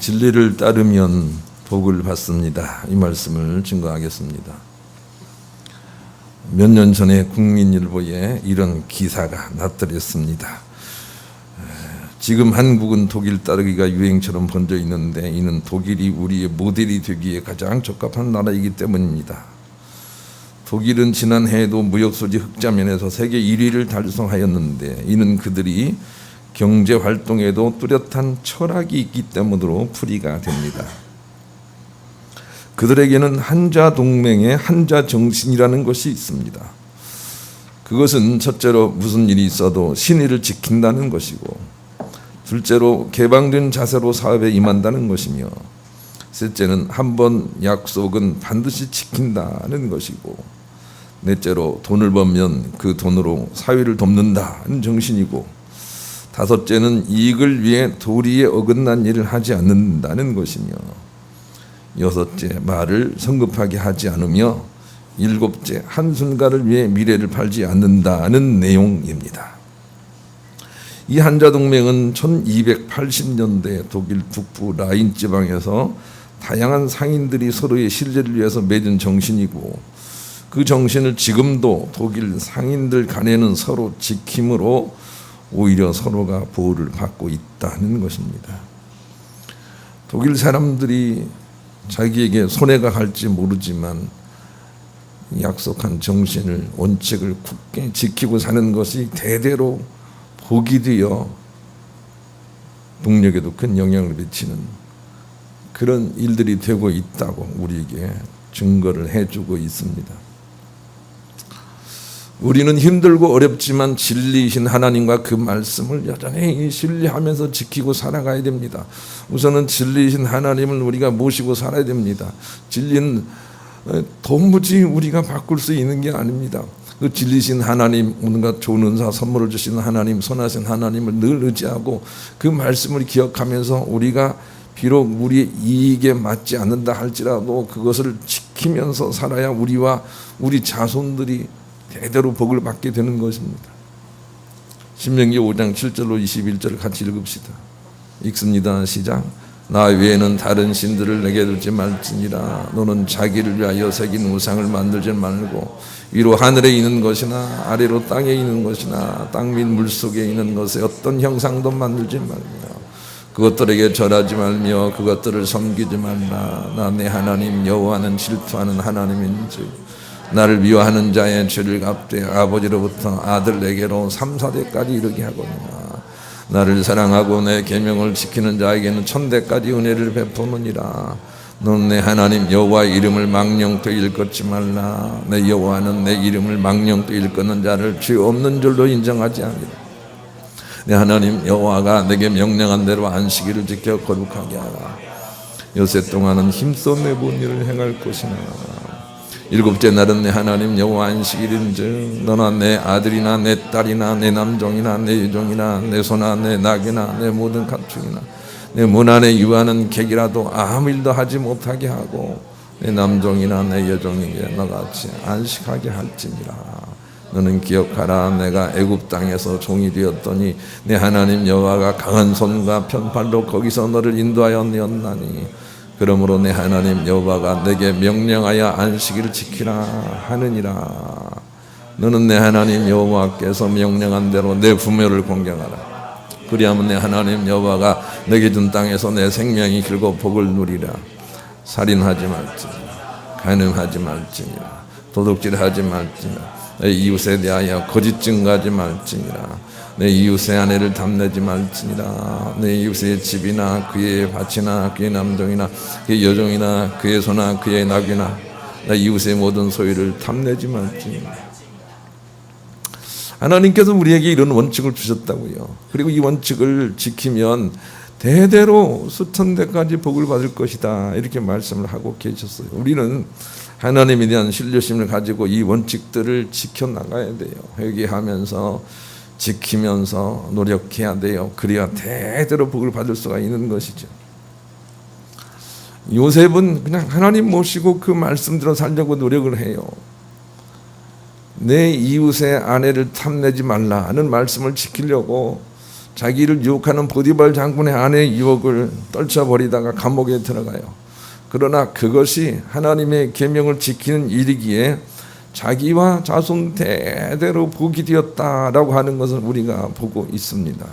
진리를 따르면 복을 받습니다. 이 말씀을 증거하겠습니다. 몇 년 전에 국민일보에 이런 기사가 나타났습니다. 지금 한국은 독일 따르기가 유행처럼 번져 있는데 이는 독일이 우리의 모델이 되기에 가장 적합한 나라이기 때문입니다. 독일은 지난해에도 무역소지 흑자면에서 세계 1위를 달성하였는데 이는 그들이 경제활동에도 뚜렷한 철학이 있기 때문으로 풀이가 됩니다. 그들에게는 한자동맹의 한자정신이라는 것이 있습니다. 그것은 첫째로 무슨 일이 있어도 신의를 지킨다는 것이고, 둘째로 개방된 자세로 사업에 임한다는 것이며, 셋째는 한번 약속은 반드시 지킨다는 것이고, 넷째로 돈을 벌면 그 돈으로 사회를 돕는다는 정신이고, 다섯째는 이익을 위해 도리에 어긋난 일을 하지 않는다는 것이며, 여섯째 말을 성급하게 하지 않으며, 일곱째 한순간을 위해 미래를 팔지 않는다는 내용입니다. 이 한자동맹은 1280년대 독일 북부 라인 지방에서 다양한 상인들이 서로의 신뢰를 위해서 맺은 정신이고, 그 정신을 지금도 독일 상인들 간에는 서로 지킴으로 오히려 서로가 보호를 받고 있다는 것입니다. 독일 사람들이 자기에게 손해가 갈지 모르지만 약속한 정신을, 원칙을 굳게 지키고 사는 것이 대대로 복이 되어 동력에도 큰 영향을 미치는 그런 일들이 되고 있다고 우리에게 증거를 해주고 있습니다. 우리는 힘들고 어렵지만 진리이신 하나님과 그 말씀을 여전히 신뢰하면서 지키고 살아가야 됩니다. 우선은 진리이신 하나님을 우리가 모시고 살아야 됩니다. 진리는 도무지 우리가 바꿀 수 있는 게 아닙니다. 그 진리신 하나님, 온갖 좋은 은사 선물을 주시는 하나님, 선하신 하나님을 늘 의지하고 그 말씀을 기억하면서 우리가 비록 우리의 이익에 맞지 않는다 할지라도 그것을 지키면서 살아야 우리와 우리 자손들이 대대로 복을 받게 되는 것입니다. 신명기 5장 7절로 21절을 같이 읽읍시다. 읽습니다. 시작. 나 외에는 다른 신들을 내게 두지 말지니라. 너는 자기를 위하여 새긴 우상을 만들지 말고 위로 하늘에 있는 것이나 아래로 땅에 있는 것이나 땅 및 물속에 있는 것에 어떤 형상도 만들지 말며 그것들에게 절하지 말며 그것들을 섬기지 말라. 나 내 하나님 여호와는 질투하는 하나님인즉 나를 미워하는 자의 죄를 갚되 아버지로부터 아들에게로 3,4대까지 이르게 하거니와 나를 사랑하고 내 계명을 지키는 자에게는 1,000대까지 은혜를 베푸느니라. 너는 내 하나님 여호와의 이름을 망령되이 일컫지 말라. 내 여호와는 내 이름을 망령되이 일컫는 자를 죄 없는 줄로 인정하지 아니라. 내 하나님 여호와가 내게 명령한 대로 안식일을 지켜 거룩하게 하라. 여세 동안은 힘써 내 본 일을 행할 것이나 일곱째 날은 내 하나님 여호와 안식일인즉 너나 내 아들이나 내 딸이나 내 남종이나 내 여종이나 내 소나 내 낙이나 내 모든 가축이나 내 문 안에 유하는 객이라도 아무 일도 하지 못하게 하고 내 남종이나 내 여종에게 너같이 안식하게 할지니라. 너는 기억하라. 내가 애굽 땅에서 종이 되었더니 내 하나님 여호와가 강한 손과 편팔로 거기서 너를 인도하여 내었나니 그러므로 내 하나님 여호와가 내게 명령하여 안식일을 지키라 하느니라. 너는 내 하나님 여호와께서 명령한 대로 내 부모를 공경하라. 그리하면 내 하나님 여호와가 내게 준 땅에서 내 생명이 길고 복을 누리라. 살인하지 말지니라. 간음하지 말지니라. 도둑질하지 말지니라. 내 이웃에 대하여 거짓 증거하지 말지니라. 내 이웃의 아내를 탐내지 말지니라. 내 이웃의 집이나 그의 밭이나 그의 남종이나 그의 여종이나 그의 소나 그의 낙이나 내 이웃의 모든 소유를 탐내지 말지니라. 하나님께서 우리에게 이런 원칙을 주셨다고요. 그리고 이 원칙을 지키면 대대로 수천 대까지 복을 받을 것이다 이렇게 말씀을 하고 계셨어요. 우리는 하나님에 대한 신뢰심을 가지고 이 원칙들을 지켜나가야 돼요. 회개하면서 지키면서 노력해야 돼요. 그래야 대대로 복을 받을 수가 있는 것이죠. 요셉은 그냥 하나님 모시고 그 말씀대로 살려고 노력을 해요. 내 이웃의 아내를 탐내지 말라는 말씀을 지키려고 자기를 유혹하는 보디발 장군의 아내의 유혹을 떨쳐버리다가 감옥에 들어가요. 그러나 그것이 하나님의 계명을 지키는 일이기에 자기와 자손 대대로 복이 되었다라고 하는 것을 우리가 보고 있습니다.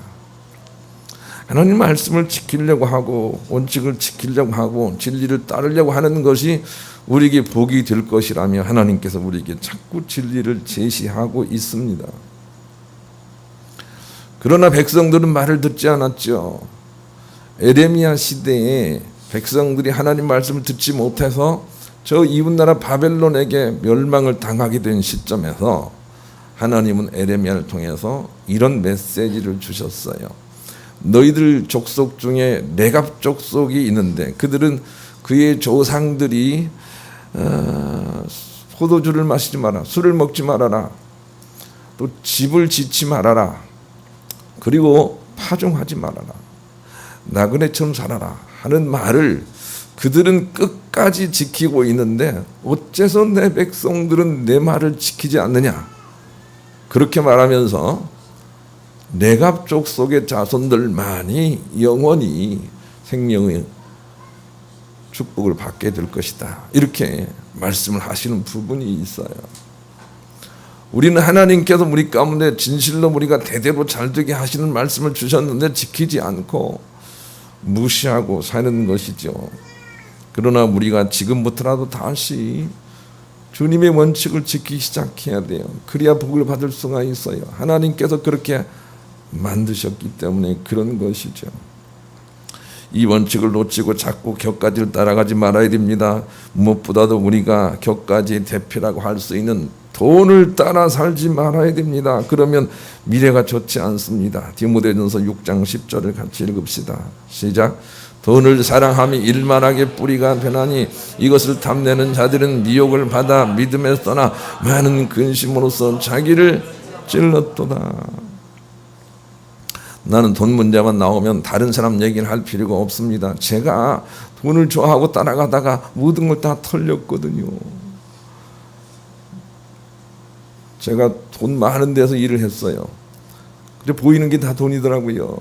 하나님 말씀을 지키려고 하고 원칙을 지키려고 하고 진리를 따르려고 하는 것이 우리에게 복이 될 것이라며 하나님께서 우리에게 자꾸 진리를 제시하고 있습니다. 그러나 백성들은 말을 듣지 않았죠. 에레미야 시대에 백성들이 하나님 말씀을 듣지 못해서 저 이웃나라 바벨론에게 멸망을 당하게 된 시점에서 하나님은 에레미야를 통해서 이런 메시지를 주셨어요. 너희들 족속 중에 레갑 족속이 있는데 그들은 그의 조상들이 포도주를 마시지 마라, 술을 먹지 말아라, 또 집을 짓지 말아라, 그리고 파종하지 말아라, 나그네처럼 살아라 하는 말을 그들은 끝까지 지키고 있는데 어째서 내 백성들은 내 말을 지키지 않느냐, 그렇게 말하면서 레갑 족속의 자손들만이 영원히 생명의 축복을 받게 될 것이다, 이렇게 말씀을 하시는 부분이 있어요. 우리는 하나님께서 우리 가운데 진실로 우리가 대대로 잘되게 하시는 말씀을 주셨는데 지키지 않고 무시하고 사는 것이죠. 그러나 우리가 지금부터라도 다시 주님의 원칙을 지키기 시작해야 돼요. 그래야 복을 받을 수가 있어요. 하나님께서 그렇게 만드셨기 때문에 그런 것이죠. 이 원칙을 놓치고 자꾸 격가지를 따라가지 말아야 됩니다. 무엇보다도 우리가 격가지의 대표라고 할 수 있는 돈을 따라 살지 말아야 됩니다. 그러면 미래가 좋지 않습니다. 디모데전서 6장 10절을 같이 읽읍시다. 시작. 돈을 사랑함이 일만하게 뿌리가 되나니 이것을 탐내는 자들은 미혹을 받아 믿음에 떠나 많은 근심으로써 자기를 찔렀도다. 나는 돈 문제만 나오면 다른 사람 얘기를 할 필요가 없습니다. 제가 돈을 좋아하고 따라가다가 모든 걸 다 털렸거든요. 제가 돈 많은 데서 일을 했어요. 근데 보이는 게 다 돈이더라고요.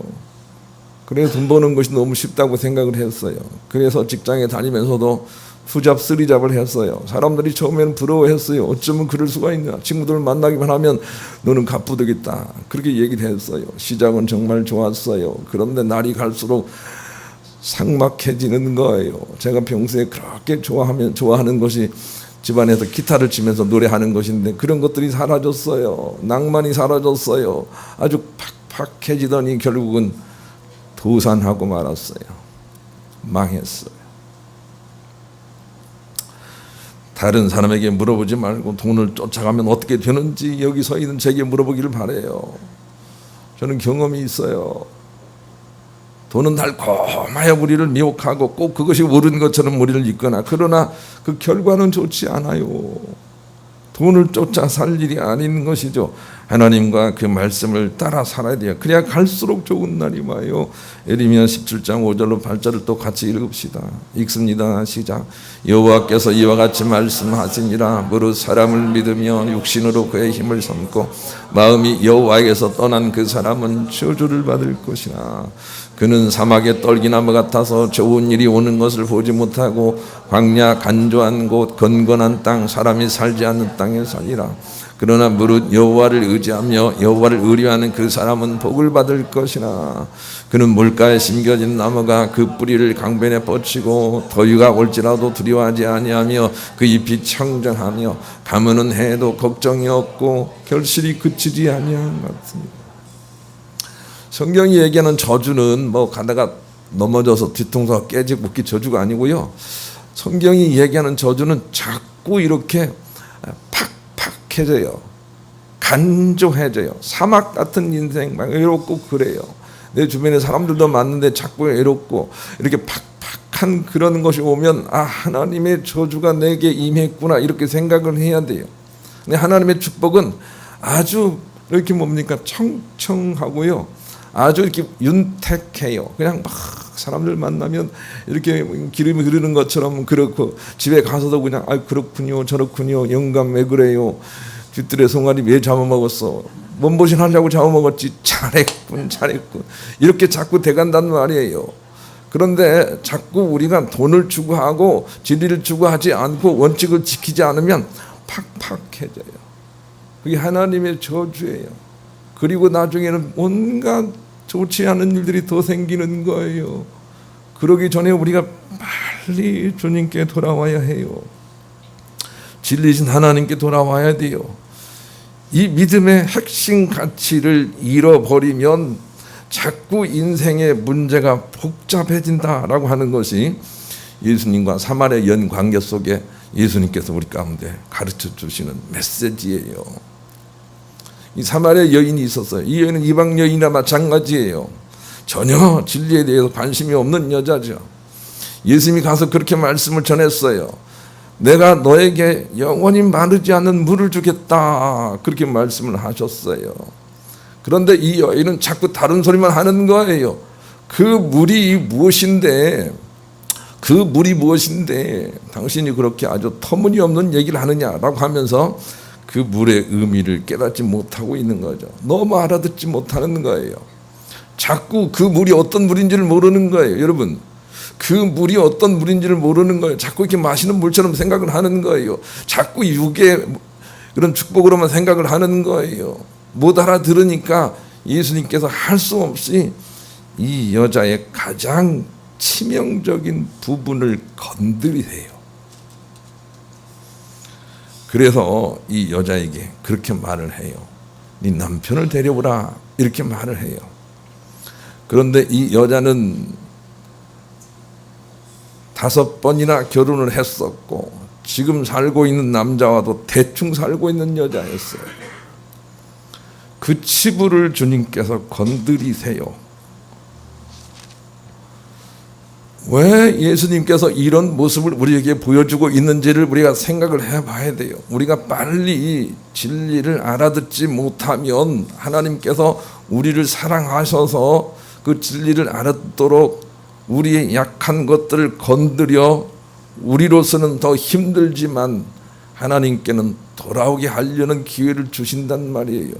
그래서 돈 버는 것이 너무 쉽다고 생각을 했어요. 그래서 직장에 다니면서도 투잡, 쓰리잡을 했어요. 사람들이 처음에는 부러워했어요. 어쩌면 그럴 수가 있냐. 친구들 만나기만 하면 너는 갚부되겠다. 그렇게 얘기를 했어요. 시작은 정말 좋았어요. 그런데 날이 갈수록 삭막해지는 거예요. 제가 평소에 그렇게 좋아하는 것이 집안에서 기타를 치면서 노래하는 것인데 그런 것들이 사라졌어요. 낭만이 사라졌어요. 아주 팍팍해지더니 결국은 도산하고 말았어요. 망했어요. 다른 사람에게 물어보지 말고 돈을 쫓아가면 어떻게 되는지 여기 서 있는 제게 물어보기를 바라요. 저는 경험이 있어요. 돈은 달콤하여 우리를 미혹하고 꼭 그것이 옳은 것처럼 우리를 이끄나 그러나 그 결과는 좋지 않아요. 돈을 쫓아 살 일이 아닌 것이죠. 하나님과 그 말씀을 따라 살아야 돼요. 그래야 갈수록 좋은 날이 와요. 에레미야 17장 5절로 8절을 또 같이 읽읍시다. 읽습니다. 시작. 여호와께서 이와 같이 말씀하시니라. 무릇 사람을 믿으며 육신으로 그의 힘을 삼고 마음이 여호와에게서 떠난 그 사람은 저주를 받을 것이라. 그는 사막의 떨기나무 같아서 좋은 일이 오는 것을 보지 못하고 광야 간조한 곳 건건한 땅 사람이 살지 않는 땅에 살리라. 그러나 무릇 여호와를 의지하며 여호와를 의뢰하는 그 사람은 복을 받을 것이라. 그는 물가에 심겨진 나무가 그 뿌리를 강변에 뻗치고 더위가 올지라도 두려워하지 아니하며 그 잎이 청정하며 가무는 해도 걱정이 없고 결실이 그치지 아니한 것 같습니다. 성경이 얘기하는 저주는 뭐 가다가 넘어져서 뒤통수가 깨지고 묻기 저주가 아니고요. 성경이 얘기하는 저주는 자꾸 이렇게 팍팍해져요. 간조해져요. 사막 같은 인생 막 외롭고 그래요. 내 주변에 사람들도 많은데 자꾸 외롭고 이렇게 팍팍한 그런 것이 오면 아 하나님의 저주가 내게 임했구나 이렇게 생각을 해야 돼요. 근데 하나님의 축복은 아주 이렇게 뭡니까 청청하고요. 아주 이렇게 윤택해요. 그냥 막 사람들 만나면 이렇게 기름이 흐르는 것처럼 그렇고 집에 가서도 그냥 아 그렇군요 저렇군요 영감 왜 그래요 뒤뜰에 송아리 왜 잡아먹었어 몸보신 하려고 잡아먹었지. 잘했군 이렇게 자꾸 돼간단 말이에요. 그런데 자꾸 우리가 돈을 추구하고 진리를 추구하지 않고 원칙을 지키지 않으면 팍팍해져요. 그게 하나님의 저주예요. 그리고 나중에는 온갖 좋지 않은 일들이 더 생기는 거예요. 그러기 전에 우리가 빨리 주님께 돌아와야 해요. 진리신 하나님께 돌아와야 돼요. 이 믿음의 핵심 가치를 잃어버리면 자꾸 인생의 문제가 복잡해진다라고 하는 것이 예수님과 사마리아 여인 관계 속에 예수님께서 우리 가운데 가르쳐 주시는 메시지예요. 이 사마리아 여인이 있었어요. 이 여인은 이방 여인이나 마찬가지예요. 전혀 진리에 대해서 관심이 없는 여자죠. 예수님이 가서 그렇게 말씀을 전했어요. 내가 너에게 영원히 마르지 않는 물을 주겠다. 그렇게 말씀을 하셨어요. 그런데 이 여인은 자꾸 다른 소리만 하는 거예요. 그 물이 무엇인데 당신이 그렇게 아주 터무니없는 얘기를 하느냐라고 하면서 그 물의 의미를 깨닫지 못하고 있는 거죠. 너무 알아듣지 못하는 거예요. 자꾸 그 물이 어떤 물인지를 모르는 거예요. 여러분, 그 물이 어떤 물인지를 모르는 거예요. 자꾸 이렇게 마시는 물처럼 생각을 하는 거예요. 자꾸 육의 그런 축복으로만 생각을 하는 거예요. 못 알아들으니까 예수님께서 할 수 없이 이 여자의 가장 치명적인 부분을 건드리세요. 그래서 이 여자에게 그렇게 말을 해요. 네 남편을 데려오라 이렇게 말을 해요. 그런데 이 여자는 5번이나 결혼을 했었고 지금 살고 있는 남자와도 대충 살고 있는 여자였어요. 그 치부를 주님께서 건드리세요. 왜 예수님께서 이런 모습을 우리에게 보여주고 있는지를 우리가 생각을 해봐야 돼요. 우리가 빨리 진리를 알아듣지 못하면 하나님께서 우리를 사랑하셔서 그 진리를 알아듣도록 우리의 약한 것들을 건드려 우리로서는 더 힘들지만 하나님께는 돌아오게 하려는 기회를 주신단 말이에요.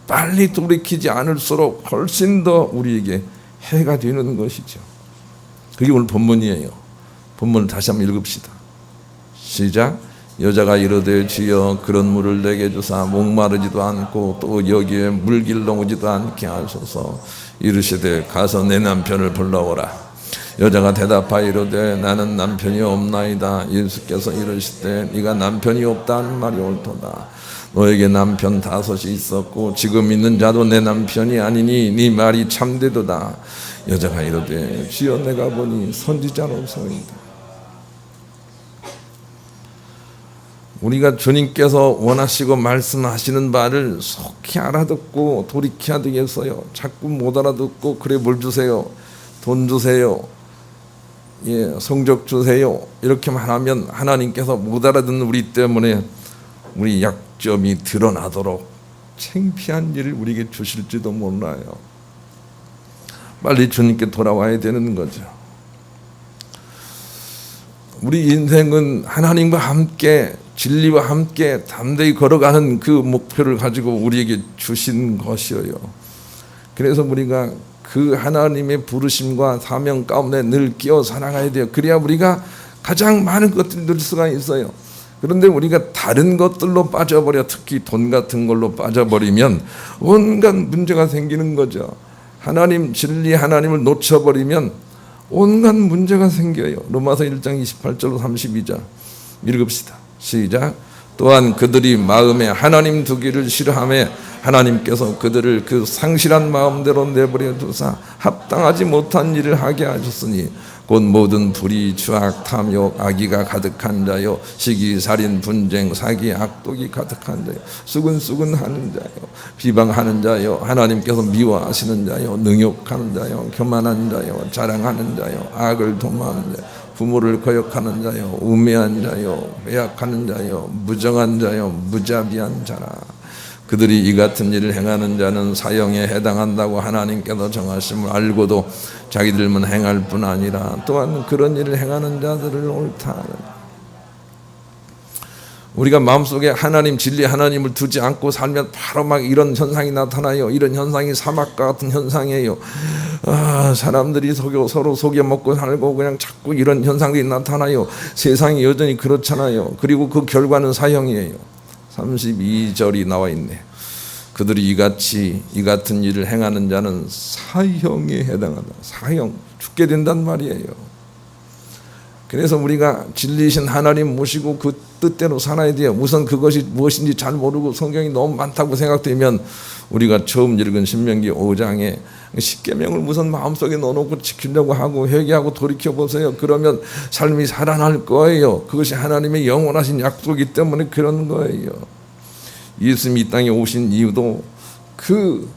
빨리 돌이키지 않을수록 훨씬 더 우리에게 해가 되는 것이죠. 그게 오늘 본문이에요. 본문을 다시 한번 읽읍시다. 시작. 여자가 이르되 주여 그런 물을 내게 주사 목마르지도 않고 또 여기에 물길 넘어지도 않게 하소서. 이르시되 가서 내 남편을 불러오라. 여자가 대답하여 이르되 나는 남편이 없나이다. 예수께서 이르시되 네가 남편이 없다는 말이 옳도다. 너에게 남편 5이 있었고 지금 있는 자도 내 남편이 아니니 네 말이 참되도다. 여자가 이르되 주여 내가 보니 선지자로서이다. 우리가 주님께서 원하시고 말씀하시는 바를 속히 알아듣고 돌이켜야 되겠어요. 자꾸 못 알아듣고 그래 뭘 주세요, 돈 주세요, 성적 주세요 이렇게만 하면 하나님께서 못 알아듣는 우리 때문에 우리 약점이 드러나도록 창피한 일을 우리에게 주실지도 몰라요. 빨리 주님께 돌아와야 되는 거죠. 우리 인생은 하나님과 함께 진리와 함께 담대히 걸어가는 그 목표를 가지고 우리에게 주신 것이에요. 그래서 우리가 그 하나님의 부르심과 사명 가운데 늘 끼어 살아가야 돼요. 그래야 우리가 가장 많은 것들을 누릴 수가 있어요. 그런데 우리가 다른 것들로 빠져버려, 특히 돈 같은 걸로 빠져버리면 온갖 문제가 생기는 거죠. 하나님 진리 하나님을 놓쳐버리면 온갖 문제가 생겨요. 로마서 1장 28절 32절 읽읍시다. 시작. 또한 그들이 마음에 하나님 두기를 싫어하며 하나님께서 그들을 그 상실한 마음대로 내버려 두사 합당하지 못한 일을 하게 하셨으니 곧 모든 불의, 추악, 탐욕, 악의가 가득한 자요, 시기, 살인, 분쟁, 사기, 악독이 가득한 자요, 수근수근하는 자요, 비방하는 자요, 하나님께서 미워하시는 자요, 능욕하는 자요, 교만한 자요, 자랑하는 자요, 악을 도모하는 자요, 부모를 거역하는 자요, 우매한 자요, 배약하는 자요, 무정한 자요, 무자비한 자라. 그들이 이 같은 일을 행하는 자는 사형에 해당한다고 하나님께서 정하심을 알고도 자기들만 행할 뿐 아니라 또한 그런 일을 행하는 자들을 옳다. 우리가 마음속에 하나님, 진리 하나님을 두지 않고 살면 바로 막 이런 현상이 나타나요. 이런 현상이 사막과 같은 현상이에요. 사람들이 서로 속여먹고 살고 그냥 자꾸 이런 현상들이 나타나요. 세상이 여전히 그렇잖아요. 그리고 그 결과는 사형이에요. 32절이 나와 있네. 그들이 이 같은 일을 행하는 자는 사형에 해당한다. 사형, 죽게 된단 말이에요. 그래서 우리가 진리이신 하나님 모시고 그 뜻대로 살아야 돼요. 우선 그것이 무엇인지 잘 모르고 성경이 너무 많다고 생각되면 우리가 처음 읽은 신명기 5장에 십계명을 우선 마음속에 넣어놓고 지키려고 하고 회개하고 돌이켜보세요. 그러면 삶이 살아날 거예요. 그것이 하나님의 영원하신 약속이기 때문에 그런 거예요. 예수님이 이 땅에 오신 이유도 그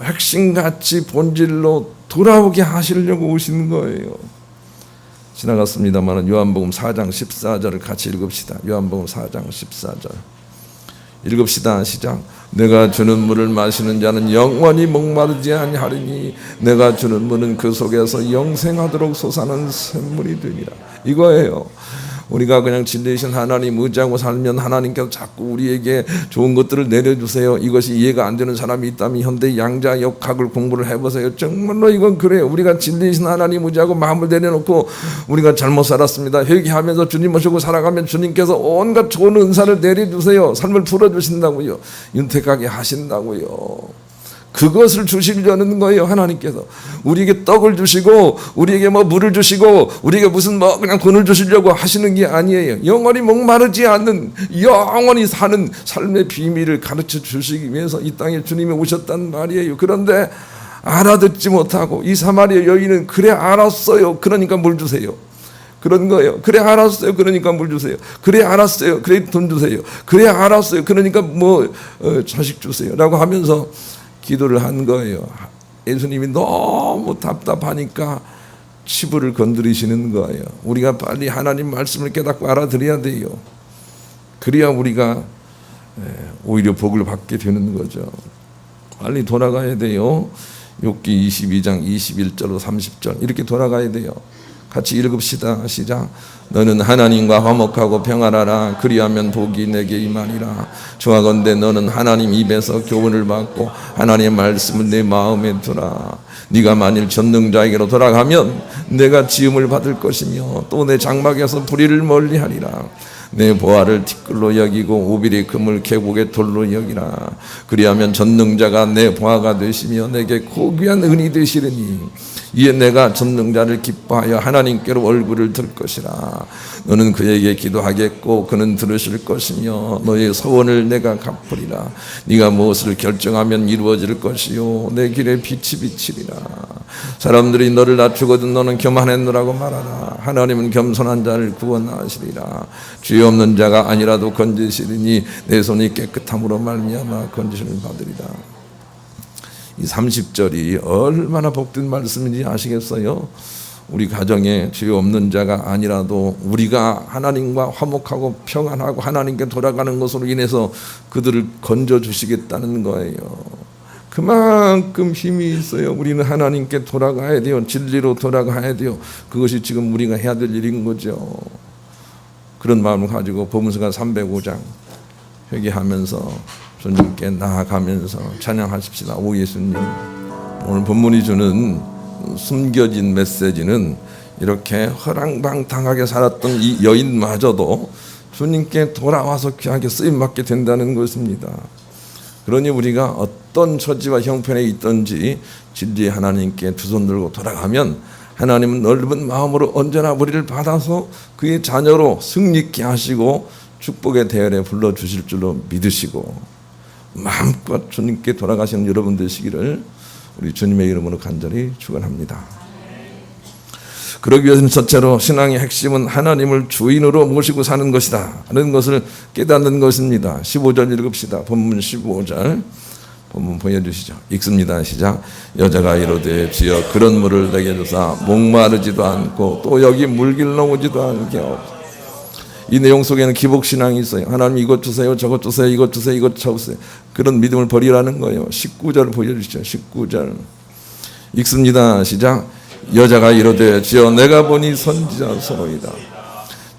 핵심같이 본질로 돌아오게 하시려고 오신 거예요. 지나갔습니다만 요한복음 4장 14절을 같이 읽읍시다. 요한복음 4장 14절 읽읍시다. 시작. 내가 주는 물을 마시는 자는 영원히 목마르지 아니하리니 내가 주는 물은 그 속에서 영생하도록 솟아나는 샘물이 되리라. 이거예요. 우리가 그냥 진리이신 하나님 의지하고 살면 하나님께서 자꾸 우리에게 좋은 것들을 내려주세요. 이것이 이해가 안 되는 사람이 있다면 현대 양자 역학을 공부를 해보세요. 정말로 이건 그래요. 우리가 진리이신 하나님 의지하고 마음을 내려놓고 우리가 잘못 살았습니다. 회개하면서 주님 모시고 살아가면 주님께서 온갖 좋은 은사를 내려주세요. 삶을 풀어주신다고요. 윤택하게 하신다고요. 그것을 주시려는 거예요. 하나님께서 우리에게 떡을 주시고 우리에게 물을 주시고 우리에게 무슨 그냥 돈을 주시려고 하시는 게 아니에요. 영원히 목마르지 않는 영원히 사는 삶의 비밀을 가르쳐 주시기 위해서 이 땅에 주님이 오셨단 말이에요. 그런데 알아듣지 못하고 이 사마리아 여인은 그래 알았어요. 그러니까 물 주세요. 그런 거예요. 그래 알았어요. 그러니까 물 주세요. 그래 알았어요. 그래 돈 주세요. 그래 알았어요. 그러니까 자식 주세요. 라고 하면서 기도를 한 거예요. 예수님이 너무 답답하니까 치부를 건드리시는 거예요. 우리가 빨리 하나님 말씀을 깨닫고 알아들어야 돼요. 그래야 우리가 오히려 복을 받게 되는 거죠. 빨리 돌아가야 돼요. 욥기 22장 21절로 30절 이렇게 돌아가야 돼요. 같이 읽읍시다. 시작. 너는 하나님과 화목하고 평안하라. 그리하면 복이 내게 임하리라. 주하건대 너는 하나님 입에서 교훈을 받고 하나님의 말씀을 내 마음에 두라. 네가 만일 전능자에게로 돌아가면 내가 지음을 받을 것이며 또 내 장막에서 불의를 멀리하리라. 내 보화를 티끌로 여기고 오빌의 금을 계곡의 돌로 여기라. 그리하면 전능자가 내 보화가 되시며 내게 고귀한 은이 되시리니 이에 내가 전능자를 기뻐하여 하나님께로 얼굴을 들 것이라. 너는 그에게 기도하겠고 그는 들으실 것이며 너의 서원을 내가 갚으리라. 네가 무엇을 결정하면 이루어질 것이요 내 길에 빛이 비치리라. 사람들이 너를 낮추거든 너는 교만했노라고 말하라. 하나님은 겸손한 자를 구원하시리라. 죄 없는 자가 아니라도 건지시리니 내 손이 깨끗함으로 말미암아 건지심을 받으리라. 이 30절이 얼마나 복된 말씀인지 아시겠어요? 우리 가정에 죄 없는 자가 아니라도 우리가 하나님과 화목하고 평안하고 하나님께 돌아가는 것으로 인해서 그들을 건져주시겠다는 거예요. 그만큼 힘이 있어요. 우리는 하나님께 돌아가야 돼요. 진리로 돌아가야 돼요. 그것이 지금 우리가 해야 될 일인 거죠. 그런 마음을 가지고 법문서가 305장 회개하면서 주님께 나아가면서 찬양하십시다. 오 예수님. 오늘 본문이 주는 숨겨진 메시지는 이렇게 허랑방탕하게 살았던 이 여인마저도 주님께 돌아와서 귀하게 쓰임받게 된다는 것입니다. 그러니 우리가 어떤 처지와 형편에 있든지 진리의 하나님께 두 손 들고 돌아가면 하나님은 넓은 마음으로 언제나 우리를 받아서 그의 자녀로 승리케 하시고 축복의 대열에 불러주실 줄로 믿으시고 마음껏 주님께 돌아가시는 여러분 되시기를 우리 주님의 이름으로 간절히 축원합니다. 그러기 위해서는 첫째로 신앙의 핵심은 하나님을 주인으로 모시고 사는 것이다 하는 것을 깨닫는 것입니다. 15절 읽읍시다. 본문 15절 본문 보여주시죠. 읽습니다. 시작. 여자가 이르되 주여 그런 물을 내게 주사 목마르지도 않고 또 여기 물길로 오지도 않게 하옵소서. 이 내용 속에는 기복신앙이 있어요. 하나님 이것 주세요, 저것 주세요, 이것 주세요, 이것 주세요. 그런 믿음을 버리라는 거예요. 19절 보여주시죠. 19절 읽습니다. 시작. 여자가 이르되 주여 내가 보니 선지자소이다.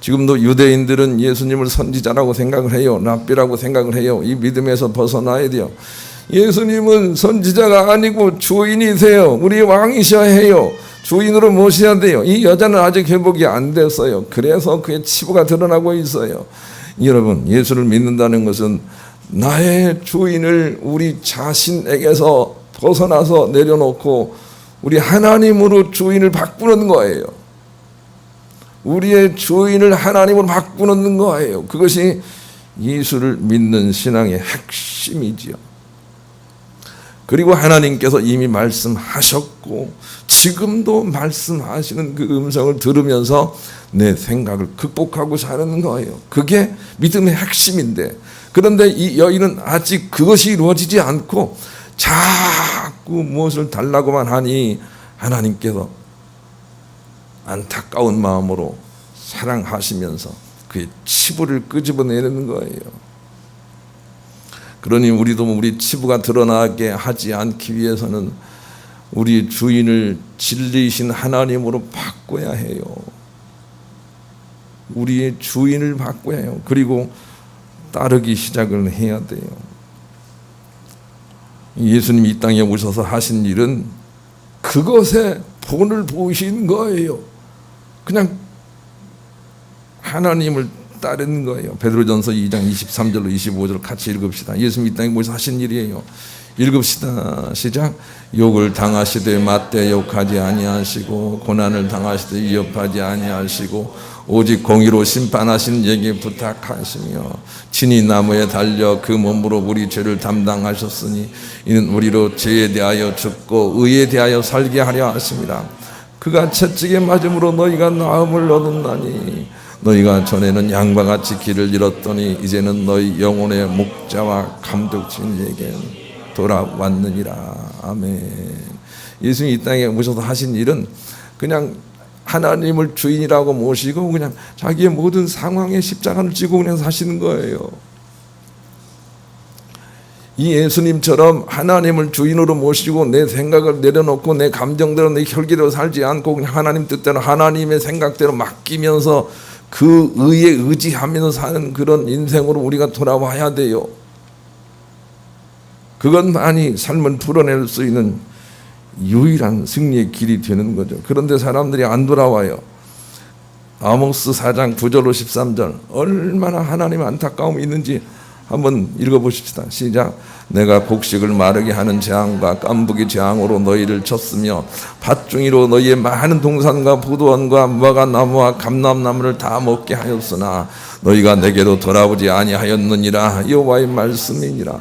지금도 유대인들은 예수님을 선지자라고 생각을 해요. 랍비라고 생각을 해요. 이 믿음에서 벗어나야 돼요. 예수님은 선지자가 아니고 주인이세요. 우리 왕이셔야 해요. 주인으로 모셔야 돼요. 이 여자는 아직 회복이 안 됐어요. 그래서 그의 치부가 드러나고 있어요. 여러분, 예수를 믿는다는 것은 나의 주인을 우리 자신에게서 벗어나서 내려놓고 우리 하나님으로 주인을 바꾸는 거예요. 우리의 주인을 하나님으로 바꾸는 거예요. 그것이 예수를 믿는 신앙의 핵심이지요. 그리고 하나님께서 이미 말씀하셨고 지금도 말씀하시는 그 음성을 들으면서 내 생각을 극복하고 사는 거예요. 그게 믿음의 핵심인데, 그런데 이 여인은 아직 그것이 이루어지지 않고 자꾸 무엇을 달라고만 하니 하나님께서 안타까운 마음으로 사랑하시면서 그의 치부를 끄집어내는 거예요. 그러니 우리도 우리 치부가 드러나게 하지 않기 위해서는 우리 주인을 진리이신 하나님으로 바꿔야 해요. 우리의 주인을 바꿔야 해요. 그리고 따르기 시작을 해야 돼요. 예수님이 이 땅에 오셔서 하신 일은 그것에 본을 보이신 거예요. 그냥 하나님을 따르는 거예요. 베드로전서 2장 23절로 25절 같이 읽읍시다. 예수님이 이 땅에 오셔서 하신 일이에요. 읽읍시다. 시작. 욕을 당하시되 맞대 욕하지 아니하시고 고난을 당하시되 위협하지 아니하시고 오직 공의로 심판하신 이에게 부탁하시며 친히 나무에 달려 그 몸으로 우리 죄를 담당하셨으니 이는 우리로 죄에 대하여 죽고 의에 대하여 살게 하려 하십니다. 그가 채찍에 맞음으로 너희가 나음을 얻었나니 너희가 전에는 양과 같이 길을 잃었더니 이제는 너희 영혼의 목자와 감독주에게 돌아왔느니라. 아멘. 예수님이 이 땅에 오셔서 하신 일은 그냥 하나님을 주인이라고 모시고 그냥 자기의 모든 상황에 십자가를 지고 그냥 사시는 거예요. 이 예수님처럼 하나님을 주인으로 모시고 내 생각을 내려놓고 내 감정대로 내 혈기대로 살지 않고 그냥 하나님 뜻대로 하나님의 생각대로 맡기면서 그 의에 의지하면서 사는 그런 인생으로 우리가 돌아와야 돼요. 그것만이 삶을 풀어낼 수 있는 유일한 승리의 길이 되는 거죠. 그런데 사람들이 안 돌아와요. 아모스 4장 9절로 13절 얼마나 하나님의 안타까움이 있는지 한번 읽어보십시다. 시작. 내가 곡식을 마르게 하는 재앙과 깐부기 재앙으로 너희를 쳤으며 밭중이로 너희의 많은 동산과 포도원과 무화과나무와 감람나무를 다 먹게 하였으나 너희가 내게로 돌아오지 아니하였느니라. 여호와의 말씀이니라.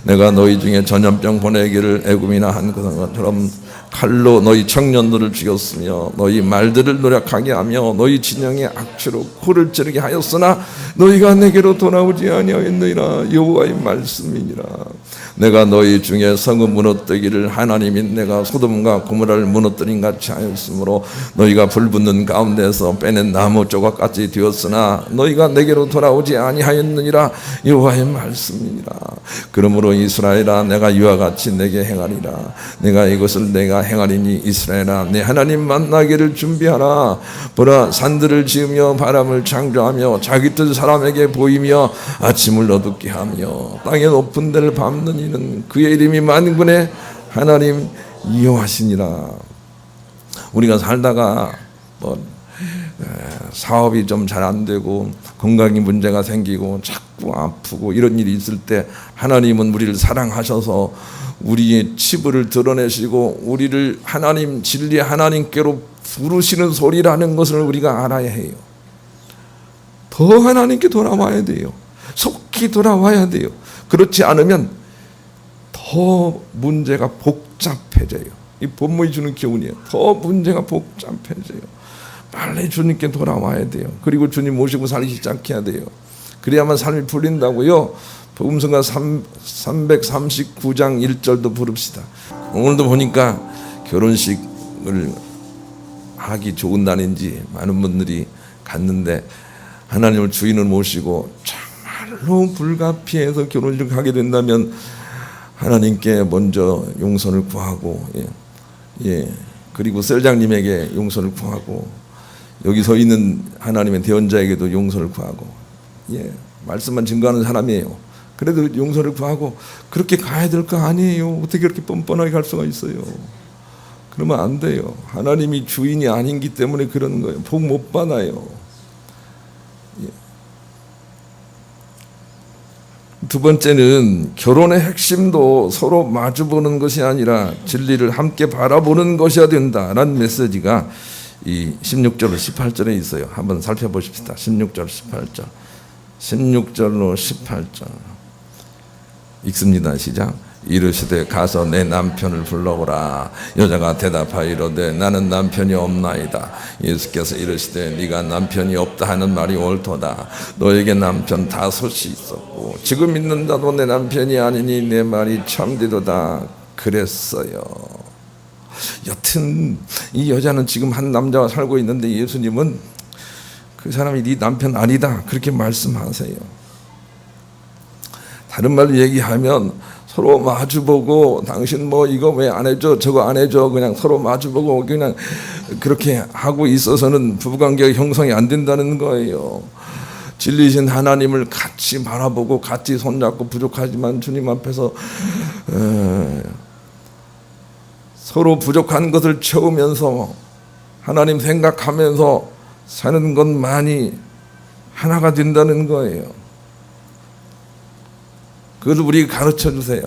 내가 너희 중에 전염병 보내기를 애굽이나 한 것처럼 칼로 너희 청년들을 죽였으며 너희 말들을 노력하게 하며 너희 진영의 악취로 코를 찌르게 하였으나 너희가 내게로 돌아오지 아니하였느니라. 여호와의 말씀이니라. 내가 너희 중에 성읍 무너뜨기를 하나님이 내가 소돔과 고모라를 무너뜨린 같이 하였으므로 너희가 불붙는 가운데서 빼낸 나무 조각같이 되었으나 너희가 내게로 돌아오지 아니하였느니라. 여호와의 말씀이니라. 그러므로 이스라엘아 내가 이와 같이 내게 행하리라. 내가 이것을 내가 행하리니 이스라엘아 내 하나님 만나기를 준비하라. 보라 산들을 지으며 바람을 창조하며 자기 뜻 사람에게 보이며 아침을 어둡게 하며 땅의 높은 데를 밟는 이는 그의 이름이 만군의 하나님 여호와시니라. 우리가 살다가 사업이 좀 잘 안 되고 건강이 문제가 생기고 자꾸 아프고 이런 일이 있을 때 하나님은 우리를 사랑하셔서 우리의 치부를 드러내시고 우리를 하나님 진리 하나님께로 부르시는 소리라는 것을 우리가 알아야 해요. 더 하나님께 돌아와야 돼요. 속히 돌아와야 돼요. 그렇지 않으면 더 문제가 복잡해져요. 이 본문이 주는 교훈이에요. 더 문제가 복잡해져요. 빨리 주님께 돌아와야 돼요. 그리고 주님 모시고 살기 시작해야 돼요. 그래야만 삶이 풀린다고요. 복음성가 339장 1절도 부릅시다. 오늘도 보니까 결혼식을 하기 좋은 날인지 많은 분들이 갔는데 하나님을 주인을 모시고 정말로 불가피해서 결혼식을 하게 된다면 하나님께 먼저 용서를 구하고 그리고 셀장님에게 용서를 구하고 여기 서 있는 하나님의 대언자에게도 용서를 구하고, 말씀만 증거하는 사람이에요. 그래도 용서를 구하고 그렇게 가야 될 거 아니에요. 어떻게 그렇게 뻔뻔하게 갈 수가 있어요? 그러면 안 돼요. 하나님이 주인이 아니기 때문에 그러는 거예요. 복 못 받아요. 두 번째는 결혼의 핵심도 서로 마주보는 것이 아니라 진리를 함께 바라보는 것이어야 된다라는 메시지가 이 16절 18절에 있어요. 한번 살펴보십시다. 16절 18절 16절로 18절 읽습니다. 시작. 이르시되 가서 내 남편을 불러오라. 여자가 대답하이로되 나는 남편이 없나이다. 예수께서 이르시되 네가 남편이 없다 하는 말이 옳도다. 너에게 남편 다섯이 있었고 지금 있는 자도 내 남편이 아니니 내 말이 참되도다 그랬어요. 여튼 이 여자는 지금 한 남자와 살고 있는데 예수님은 그 사람이 네 남편 아니다 그렇게 말씀하세요. 다른 말로 얘기하면 서로 마주보고 당신 뭐 이거 왜 안 해줘 저거 안 해줘 그냥 서로 마주보고 그냥 그렇게 하고 있어서는 부부관계가 형성이 안 된다는 거예요. 진리신 하나님을 같이 바라보고 같이 손잡고 부족하지만 주님 앞에서 서로 부족한 것을 채우면서 하나님 생각하면서 사는 것만이 하나가 된다는 거예요. 그것을 우리 가르쳐 주세요.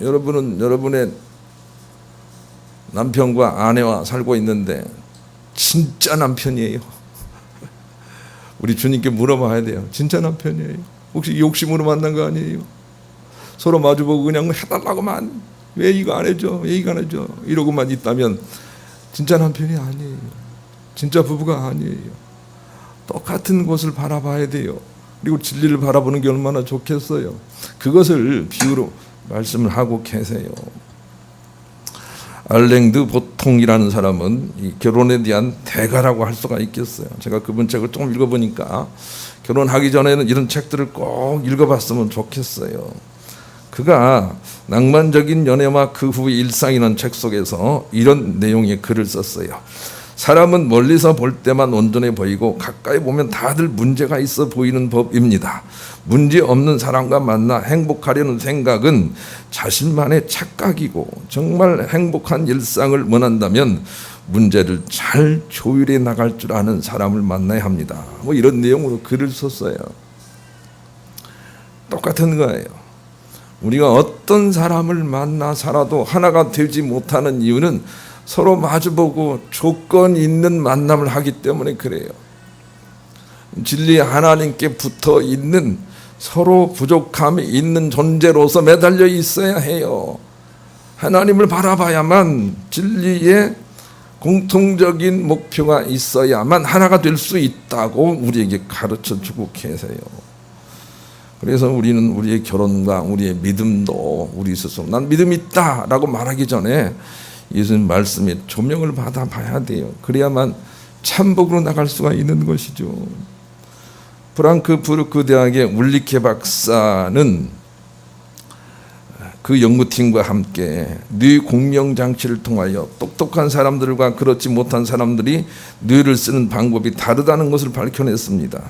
여러분은 여러분의 남편과 아내와 살고 있는데 진짜 남편이에요. 우리 주님께 물어봐야 돼요. 진짜 남편이에요? 혹시 욕심으로 만난 거 아니에요? 서로 마주보고 그냥 해달라고만 왜 이거 안 해줘? 왜 이거 안 해줘? 이러고만 있다면 진짜 남편이 아니에요. 진짜 부부가 아니에요. 똑같은 곳을 바라봐야 돼요. 그리고 진리를 바라보는 게 얼마나 좋겠어요. 그것을 비유로 말씀을 하고 계세요. 알랭드 보통이라는 사람은 이 결혼에 대한 대가라고 할 수가 있겠어요. 제가 그분 책을 조금 읽어보니까 결혼하기 전에는 이런 책들을 꼭 읽어봤으면 좋겠어요. 그가 낭만적인 연애와 그 후의 일상이라는 책 속에서 이런 내용의 글을 썼어요. 사람은 멀리서 볼 때만 온전해 보이고 가까이 보면 다들 문제가 있어 보이는 법입니다. 문제 없는 사람과 만나 행복하려는 생각은 자신만의 착각이고 정말 행복한 일상을 원한다면 문제를 잘 조율해 나갈 줄 아는 사람을 만나야 합니다. 뭐 이런 내용으로 글을 썼어요. 똑같은 거예요. 우리가 어떤 사람을 만나 살아도 하나가 되지 못하는 이유는 서로 마주보고 조건 있는 만남을 하기 때문에 그래요. 진리 하나님께 붙어 있는 서로 부족함이 있는 존재로서 매달려 있어야 해요. 하나님을 바라봐야만 진리의 공통적인 목표가 있어야만 하나가 될 수 있다고 우리에게 가르쳐 주고 계세요. 그래서 우리는 우리의 결혼과 우리의 믿음도 우리 스스로 난 믿음 있다 라고 말하기 전에 예수님 말씀에 조명을 받아봐야 돼요. 그래야만 참복으로 나갈 수가 있는 것이죠. 프랑크푸르트 대학의 울리케 박사는 그 연구팀과 함께 뇌 공명장치를 통하여 똑똑한 사람들과 그렇지 못한 사람들이 뇌를 쓰는 방법이 다르다는 것을 밝혀냈습니다.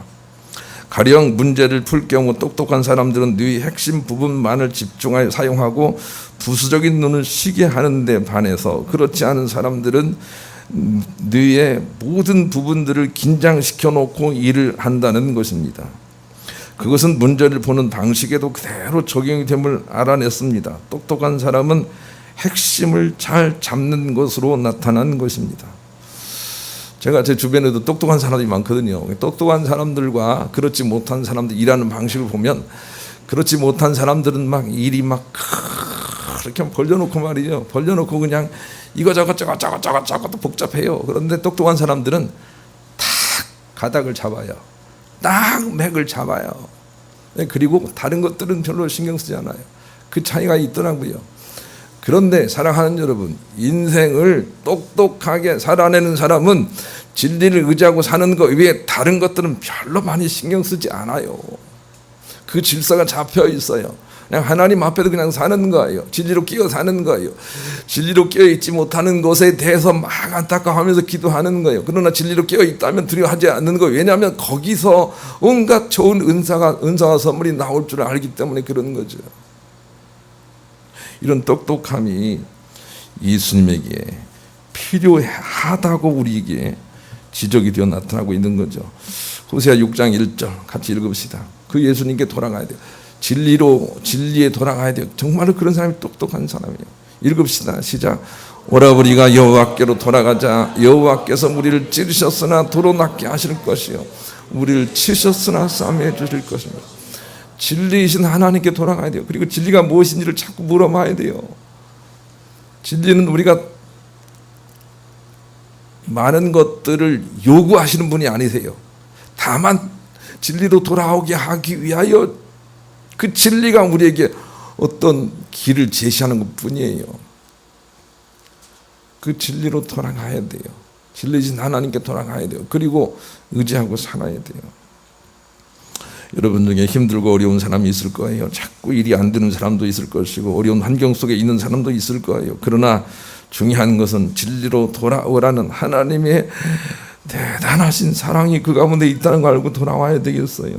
가령 문제를 풀 경우 똑똑한 사람들은 뇌의 핵심 부분만을 집중하여 사용하고 부수적인 눈을 쉬게 하는 데 반해서 그렇지 않은 사람들은 뇌의 모든 부분들을 긴장시켜 놓고 일을 한다는 것입니다. 그것은 문제를 보는 방식에도 그대로 적용이 됨을 알아냈습니다. 똑똑한 사람은 핵심을 잘 잡는 것으로 나타난 것입니다. 제가 제 주변에도 똑똑한 사람들이 많거든요. 똑똑한 사람들과 그렇지 못한 사람들 일하는 방식을 보면 그렇지 못한 사람들은 막 일이 막 그렇게 벌려놓고 말이죠. 벌려놓고 그냥 이거저거 저거 복잡해요. 그런데 똑똑한 사람들은 딱 가닥을 잡아요. 딱 맥을 잡아요. 그리고 다른 것들은 별로 신경 쓰지 않아요. 그 차이가 있더라고요. 그런데 사랑하는 여러분, 인생을 똑똑하게 살아내는 사람은 진리를 의지하고 사는 것 외에 다른 것들은 별로 많이 신경 쓰지 않아요. 그 질서가 잡혀 있어요. 그냥 하나님 앞에도 그냥 사는 거예요. 진리로 끼어 사는 거예요. 진리로 끼어 있지 못하는 것에 대해서 막 안타까워하면서 기도하는 거예요. 그러나 진리로 끼어 있다면 두려워하지 않는 거예요. 왜냐하면 거기서 온갖 좋은 은사와 선물이 나올 줄 알기 때문에 그런 거죠. 이런 똑똑함이 예수님에게 필요하다고 우리에게 지적이 되어 나타나고 있는 거죠. 호세아 6장 1절 같이 읽읍시다. 그 예수님께 돌아가야 돼요. 진리에 돌아가야 돼요. 정말로 그런 사람이 똑똑한 사람이에요. 읽읍시다. 시작. 오라버리가 여호와께로 돌아가자. 여호와께서 우리를 찌르셨으나 도로 낫게 하실 것이요 우리를 치셨으나 싸매 주실 것입니다. 진리이신 하나님께 돌아가야 돼요. 그리고 진리가 무엇인지를 자꾸 물어봐야 돼요. 진리는 우리가 많은 것들을 요구하시는 분이 아니세요. 다만 진리로 돌아오게 하기 위하여 그 진리가 우리에게 어떤 길을 제시하는 것뿐이에요. 그 진리로 돌아가야 돼요. 진리이신 하나님께 돌아가야 돼요. 그리고 의지하고 살아야 돼요. 여러분 중에 힘들고 어려운 사람이 있을 거예요. 자꾸 일이 안 되는 사람도 있을 것이고 어려운 환경 속에 있는 사람도 있을 거예요. 그러나 중요한 것은 진리로 돌아오라는 하나님의 대단하신 사랑이 그 가운데 있다는 걸 알고 돌아와야 되겠어요.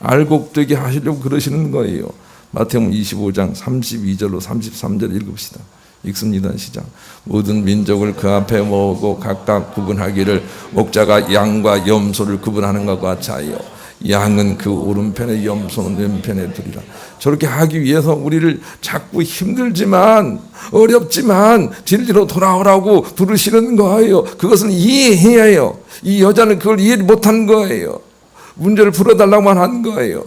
알곡되게 하시려고 그러시는 거예요. 마태복음 25장 32절로 33절 읽읍시다. 읽습니다. 시작. 모든 민족을 그 앞에 모으고 각각 구분하기를 목자가 양과 염소를 구분하는 것과 같이 하여 양은 그 오른편에 염소는 왼편에 두리라. 저렇게 하기 위해서 우리를 자꾸 힘들지만 어렵지만 진리로 돌아오라고 부르시는 거예요. 그것은 이해해야 해요. 이 여자는 그걸 이해 못한 거예요. 문제를 풀어달라고만 한 거예요.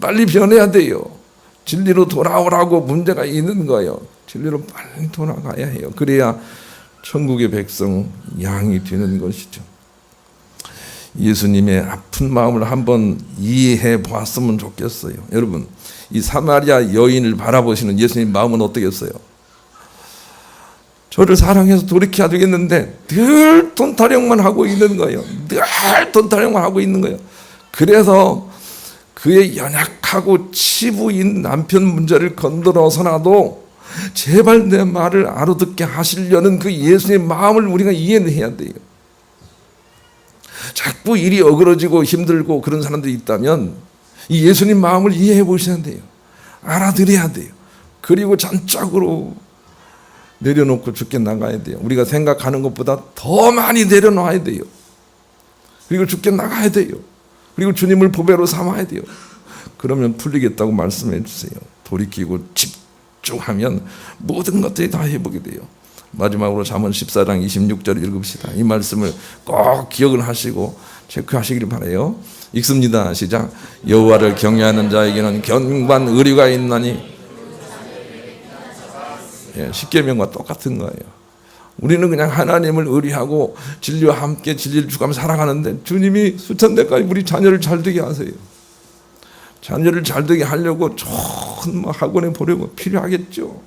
빨리 변해야 돼요. 진리로 돌아오라고 문제가 있는 거예요. 진리로 빨리 돌아가야 해요. 그래야 천국의 백성 양이 되는 것이죠. 예수님의 아픈 마음을 한번 이해해 보았으면 좋겠어요. 여러분, 이 사마리아 여인을 바라보시는 예수님 마음은 어떻겠어요? 저를 사랑해서 돌이켜야 되겠는데 늘 돈 타령만 하고 있는 거예요. 늘 돈 타령만 하고 있는 거예요. 그래서 그의 연약하고 치부인 남편 문제를 건드려서라도 제발 내 말을 알아듣게 하시려는 그 예수님의 마음을 우리가 이해해야 돼요. 자꾸 일이 어그러지고 힘들고 그런 사람들이 있다면 이 예수님 마음을 이해해 보셔야 돼요. 알아들어야 돼요. 그리고 잔짝으로 내려놓고 죽게 나가야 돼요. 우리가 생각하는 것보다 더 많이 내려놔야 돼요. 그리고 죽게 나가야 돼요. 그리고 주님을 보배로 삼아야 돼요. 그러면 풀리겠다고 말씀해 주세요. 돌이키고 집중하면 모든 것들이 다 회복이 돼요. 마지막으로 잠언 14장 26절 읽읍시다. 이 말씀을 꼭 기억을 하시고 체크하시길 바라요. 읽습니다. 시작. 여호와를 경외하는 자에게는 견고한 의리가 있나니. 십계명과 똑같은 거예요. 우리는 그냥 하나님을 의리하고 진리와 함께 진리를 주가며 살아가는데 주님이 수천대까지 우리 자녀를 잘되게 하세요. 자녀를 잘되게 하려고 좋은 학원에 보내고 필요하겠죠.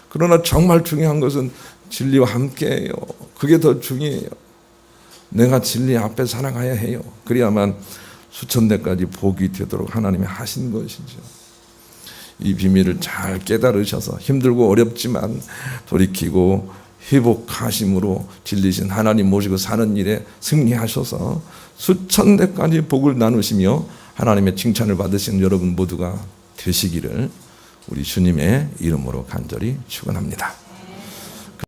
그러나 정말 중요한 것은 진리와 함께해요. 그게 더 중요해요. 내가 진리 앞에 살아가야 해요. 그래야만 수천대까지 복이 되도록 하나님이 하신 것이죠. 이 비밀을 잘 깨달으셔서 힘들고 어렵지만 돌이키고 회복하심으로 진리신 하나님 모시고 사는 일에 승리하셔서 수천대까지 복을 나누시며 하나님의 칭찬을 받으시는 여러분 모두가 되시기를 우리 주님의 이름으로 간절히 축원합니다.